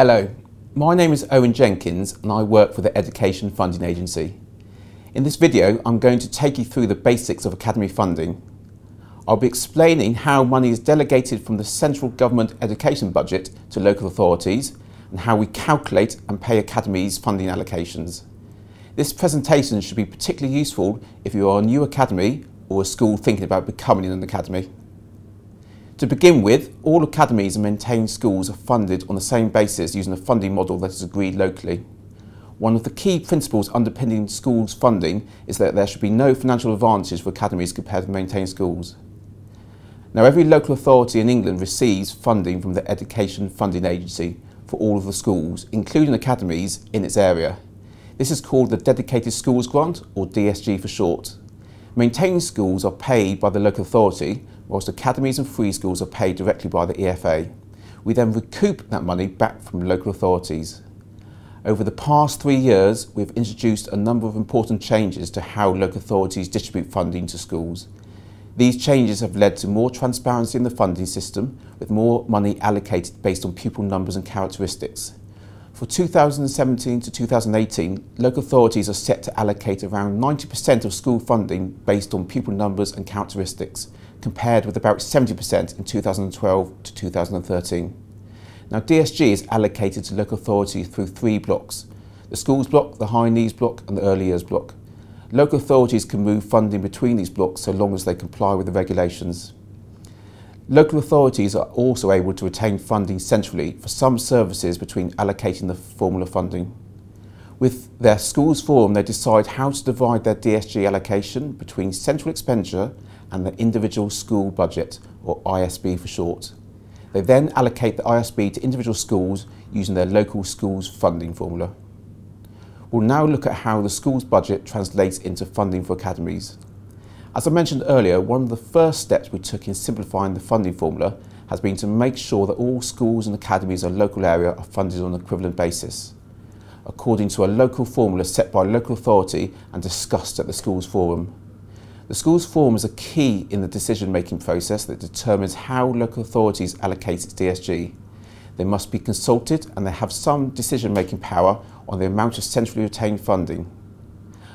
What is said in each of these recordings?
Hello, my name is Owen Jenkins and I work for the Education Funding Agency. In this video I'm going to take you through the basics of academy funding. I'll be explaining how money is delegated from the central government education budget to local authorities and how we calculate and pay academies funding allocations. This presentation should be particularly useful if you are a new academy or a school thinking about becoming an academy. To begin with, all academies and maintained schools are funded on the same basis using a funding model that is agreed locally. One of the key principles underpinning schools funding is that there should be no financial advantage for academies compared to maintained schools. Now, every local authority in England receives funding from the Education Funding Agency for all of the schools, including academies, in its area. This is called the Dedicated Schools Grant, or DSG for short. Maintained schools are paid by the local authority, whilst academies and free schools are paid directly by the EFA. We then recoup that money back from local authorities. Over the past 3 years, we've introduced a number of important changes to how local authorities distribute funding to schools. These changes have led to more transparency in the funding system, with more money allocated based on pupil numbers and characteristics. For 2017 to 2018, local authorities are set to allocate around 90% of school funding based on pupil numbers and characteristics, compared with about 70% in 2012 to 2013. Now, DSG is allocated to local authorities through 3 blocks: the schools block, the high needs block and the early years block. Local authorities can move funding between these blocks so long as they comply with the regulations. Local authorities are also able to retain funding centrally for some services between allocating the formula funding. With their schools forum, they decide how to divide their DSG allocation between central expenditure and the individual school budget, or ISB for short. They then allocate the ISB to individual schools using their local schools funding formula. We'll now look at how the school's budget translates into funding for academies. As I mentioned earlier, one of the first steps we took in simplifying the funding formula has been to make sure that all schools and academies in a local area are funded on an equivalent basis, according to a local formula set by a local authority and discussed at the schools forum. The schools forum is a key in the decision-making process that determines how local authorities allocate its DSG. They must be consulted and they have some decision-making power on the amount of centrally retained funding.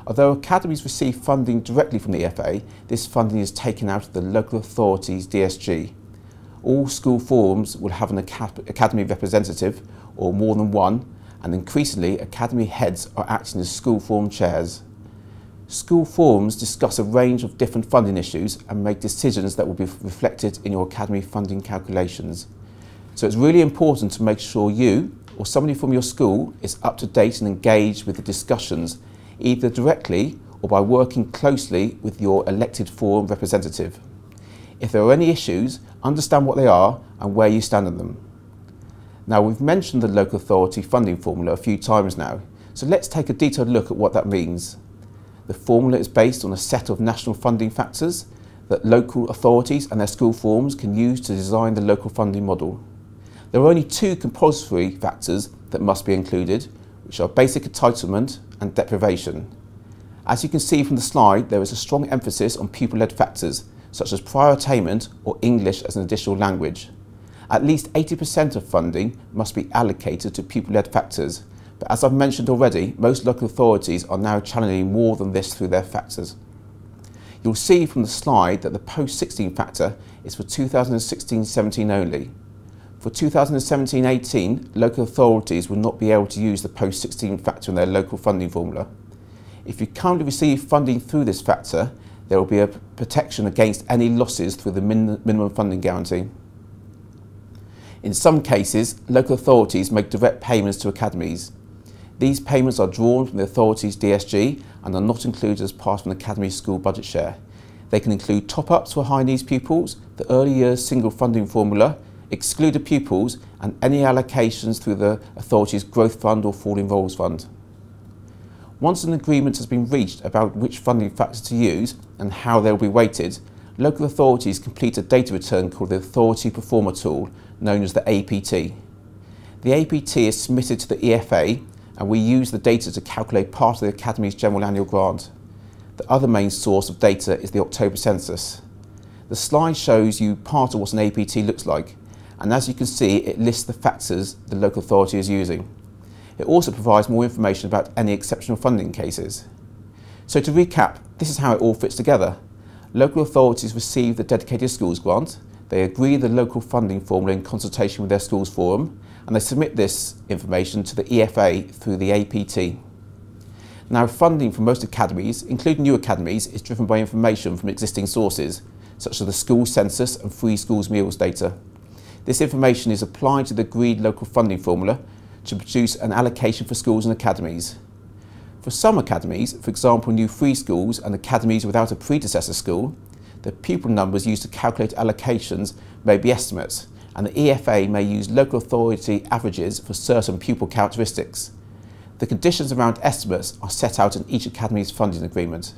Although academies receive funding directly from the EFA, this funding is taken out of the local authority's DSG. All school forums will have an academy representative, or more than one, and increasingly academy heads are acting as school forum chairs. School forums discuss a range of different funding issues and make decisions that will be reflected in your academy funding calculations. So it's really important to make sure you, or somebody from your school, is up to date and engaged with the discussions, either directly or by working closely with your elected forum representative. If there are any issues, understand what they are and where you stand on them. Now, we've mentioned the local authority funding formula a few times now, so let's take a detailed look at what that means. The formula is based on a set of national funding factors that local authorities and their school forums can use to design the local funding model. There are only 2 compulsory factors that must be included, which are basic entitlement and deprivation. As you can see from the slide, there is a strong emphasis on pupil-led factors, such as prior attainment or English as an additional language. At least 80% of funding must be allocated to pupil-led factors, but as I've mentioned already, most local authorities are now channeling more than this through their factors. You'll see from the slide that the post-16 factor is for 2016-17 only. For 2017-18, local authorities will not be able to use the post-16 factor in their local funding formula. If you currently receive funding through this factor, there will be a protection against any losses through the minimum funding guarantee. In some cases, local authorities make direct payments to academies. These payments are drawn from the authority's DSG and are not included as part of an academy school budget share. They can include top-ups for high needs pupils, the early years single funding formula, excluded pupils and any allocations through the authority's growth fund or falling roles fund. Once an agreement has been reached about which funding factor to use and how they will be weighted, local authorities complete a data return called the Authority Performer Tool, known as the APT. The APT is submitted to the EFA and we use the data to calculate part of the Academy's general annual grant. The other main source of data is the October census. The slide shows you part of what an APT looks like, and as you can see, it lists the factors the local authority is using. It also provides more information about any exceptional funding cases. So to recap, this is how it all fits together. Local authorities receive the Dedicated Schools Grant, they agree the local funding formula in consultation with their schools forum, and they submit this information to the EFA through the APT. Now, funding for most academies, including new academies, is driven by information from existing sources, such as the school census and free schools meals data. This information is applied to the agreed local funding formula to produce an allocation for schools and academies. For some academies, for example new free schools and academies without a predecessor school, the pupil numbers used to calculate allocations may be estimates, and the EFA may use local authority averages for certain pupil characteristics. The conditions around estimates are set out in each academy's funding agreement.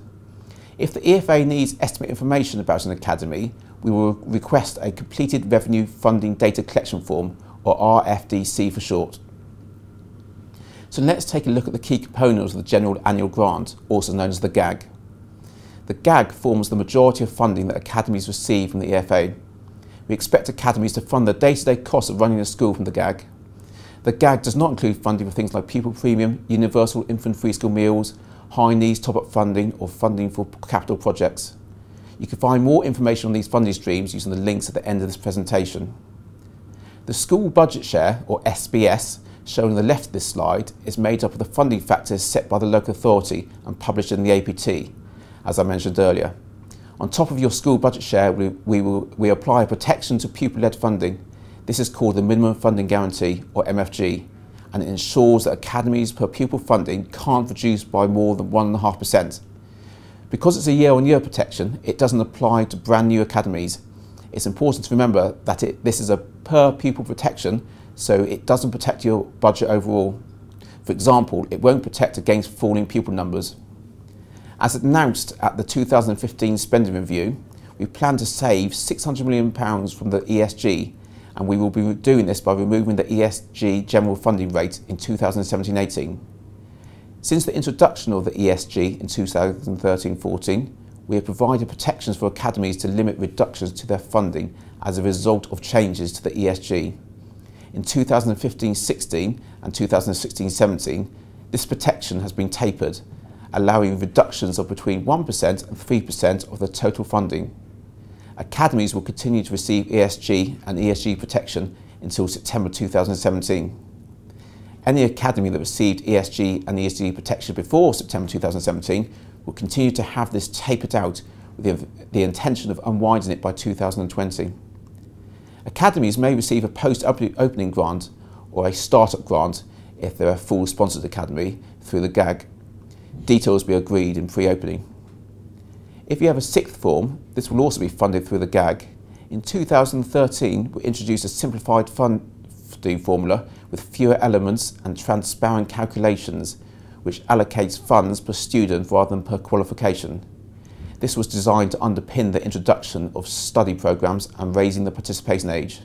If the EFA needs estimate information about an academy, we will request a completed revenue funding data collection form, or RFDC for short. So let's take a look at the key components of the General Annual Grant, also known as the GAG. The GAG forms the majority of funding that academies receive from the EFA. We expect academies to fund the day-to-day costs of running a school from the GAG. The GAG does not include funding for things like pupil premium, universal infant free school meals, high needs top-up funding, or funding for capital projects. You can find more information on these funding streams using the links at the end of this presentation. The School Budget Share, or SBS, shown on the left of this slide, is made up of the funding factors set by the local authority and published in the APT, as I mentioned earlier. On top of your school budget share, we apply a protection to pupil-led funding. This is called the Minimum Funding Guarantee, or MFG, and it ensures that academies per pupil funding can't reduce by more than 1.5%. Because it's a year-on-year protection, it doesn't apply to brand new academies. It's important to remember that this is a per pupil protection, so it doesn't protect your budget overall. For example, it won't protect against falling pupil numbers. As announced at the 2015 spending review, we plan to save £600 million from the ESG, and we will be doing this by removing the ESG general funding rate in 2017-18. Since the introduction of the ESG in 2013-14, we have provided protections for academies to limit reductions to their funding as a result of changes to the ESG. In 2015-16 and 2016-17, this protection has been tapered, allowing reductions of between 1% and 3% of the total funding. Academies will continue to receive ESG and ESG protection until September 2017. Any academy that received ESG and ESG protection before September 2017 will continue to have this tapered out with the intention of unwinding it by 2020. Academies may receive a post-opening grant or a start-up grant if they're a full sponsored academy through the GAG. Details will be agreed in pre-opening. If you have a sixth form, this will also be funded through the GAG. In 2013, we introduced a simplified funding formula with fewer elements and transparent calculations, which allocates funds per student rather than per qualification. This was designed to underpin the introduction of study programmes and raising the participation age.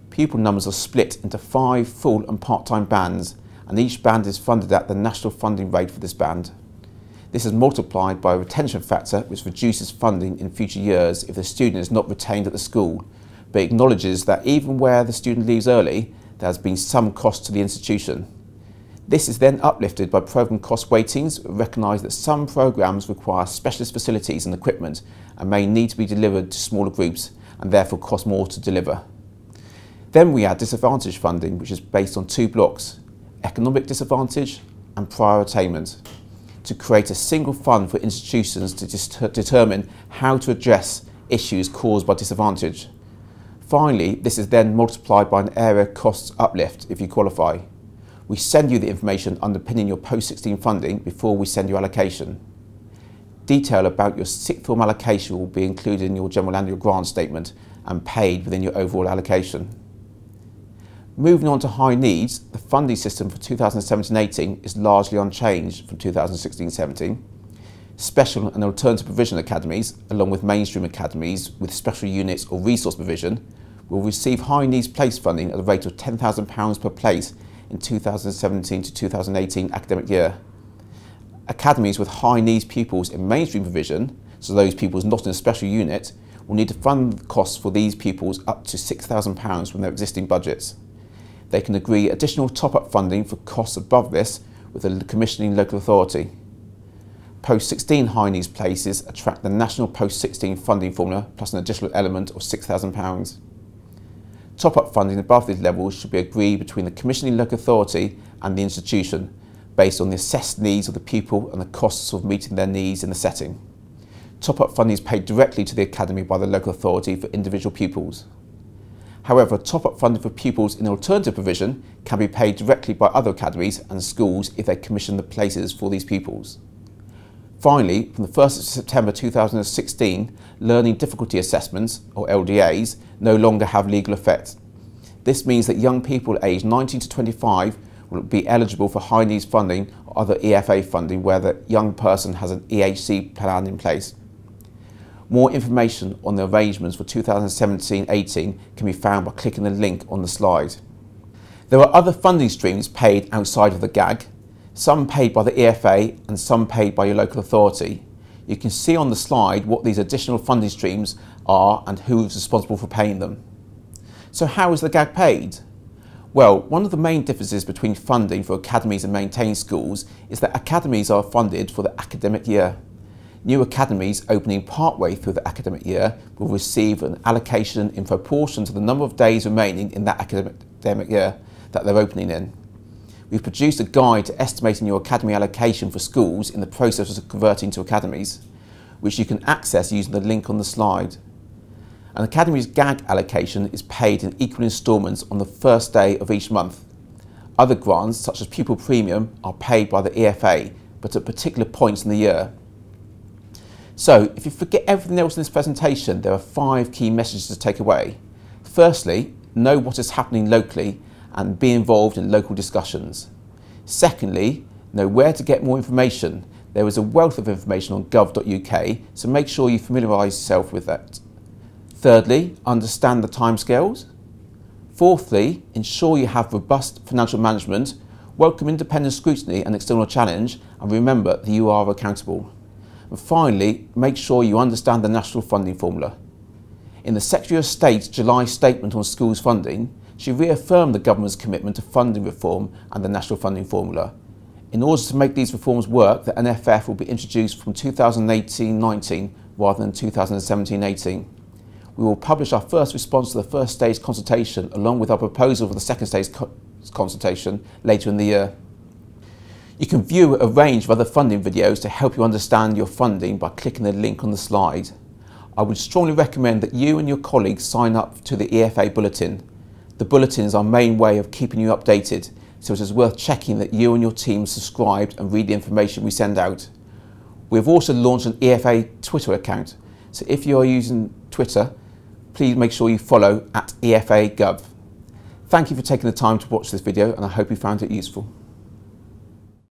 Pupil numbers are split into 5 full and part-time bands, and each band is funded at the national funding rate for this band. This is multiplied by a retention factor which reduces funding in future years if the student is not retained at the school, but acknowledges that even where the student leaves early, there has been some cost to the institution. This is then uplifted by programme cost weightings, recognise that some programmes require specialist facilities and equipment and may need to be delivered to smaller groups and therefore cost more to deliver. Then we add disadvantage funding, which is based on 2 blocks, economic disadvantage and prior attainment, to create a single fund for institutions to determine how to address issues caused by disadvantage. Finally, this is then multiplied by an area costs uplift if you qualify. We send you the information underpinning your post-16 funding before we send you allocation. Detail about your sixth form allocation will be included in your General Annual Grant statement and paid within your overall allocation. Moving on to high needs, the funding system for 2017-18 is largely unchanged from 2016-17. Special and alternative provision academies, along with mainstream academies with special units or resource provision, will receive high needs place funding at a rate of £10,000 per place in 2017 to 2018 academic year. Academies with high needs pupils in mainstream provision, so those pupils not in a special unit, will need to fund the costs for these pupils up to £6,000 from their existing budgets. They can agree additional top-up funding for costs above this with a commissioning local authority. Post-16 high needs places attract the National Post-16 funding formula plus an additional element of £6,000. Top-up funding above these levels should be agreed between the commissioning local authority and the institution based on the assessed needs of the pupil and the costs of meeting their needs in the setting. Top-up funding is paid directly to the academy by the local authority for individual pupils. However, top-up funding for pupils in alternative provision can be paid directly by other academies and schools if they commission the places for these pupils. Finally, from the 1st of September 2016, Learning Difficulty Assessments, or LDAs, no longer have legal effect. This means that young people aged 19 to 25 will be eligible for high needs funding or other EFA funding where the young person has an EHC plan in place. More information on the arrangements for 2017-18 can be found by clicking the link on the slide. There are other funding streams paid outside of the GAG, some paid by the EFA and some paid by your local authority. You can see on the slide what these additional funding streams are and who is responsible for paying them. So how is the GAG paid? Well, one of the main differences between funding for academies and maintained schools is that academies are funded for the academic year. New academies opening partway through the academic year will receive an allocation in proportion to the number of days remaining in that academic year that they're opening in. We've produced a guide to estimating your academy allocation for schools in the process of converting to academies, which you can access using the link on the slide. An academy's GAG allocation is paid in equal instalments on the first day of each month. Other grants, such as pupil premium, are paid by the EFA, but at particular points in the year. So, if you forget everything else in this presentation, there are 5 key messages to take away. Firstly, know what is happening locally and be involved in local discussions. Secondly, know where to get more information. There is a wealth of information on gov.uk, so make sure you familiarise yourself with that. Thirdly, understand the timescales. Fourthly, ensure you have robust financial management, welcome independent scrutiny and external challenge, and remember that you are accountable. And finally, make sure you understand the national funding formula. In the Secretary of State's July statement on schools funding, she reaffirmed the government's commitment to funding reform and the national funding formula. In order to make these reforms work, the NFF will be introduced from 2018-19 rather than 2017-18. We will publish our first response to the first stage consultation along with our proposal for the second stage consultation later in the year. You can view a range of other funding videos to help you understand your funding by clicking the link on the slide. I would strongly recommend that you and your colleagues sign up to the EFA Bulletin. The Bulletin is our main way of keeping you updated, so it is worth checking that you and your team subscribed and read the information we send out. We have also launched an EFA Twitter account, so if you are using Twitter, please make sure you follow @EFAGov. Thank you for taking the time to watch this video and I hope you found it useful.